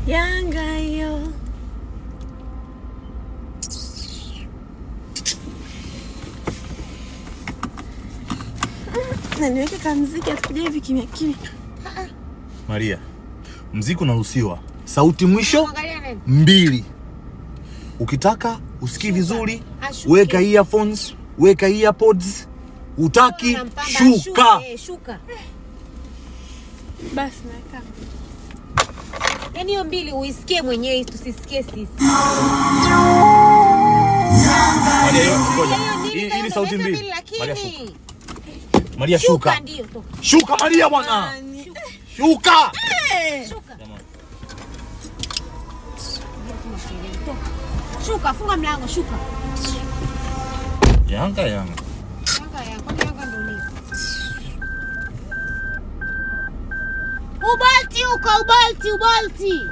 Yanga hiyo. Na niweke kamziki atukuje hivi kimya kimya. Maria, mziki unaruhusiwa. Sauti mwisho 2. Ukitaka usikii vizuri, weka earphones, weka earpods. Utaki shuka. Shuka. Basi naweka. Yaani hiyo 2 uisikie mwenyewe, tusisikie sisi. Maria, ngoja. Hii ni sauti 2. Maria, shuka. Maria, shuka. Shuka Maria bwana. Shuka. Shuka. Shuka, funga mlango, shuka. Yanga. Yanga, kwani Yanga ndio nini? Ubalti.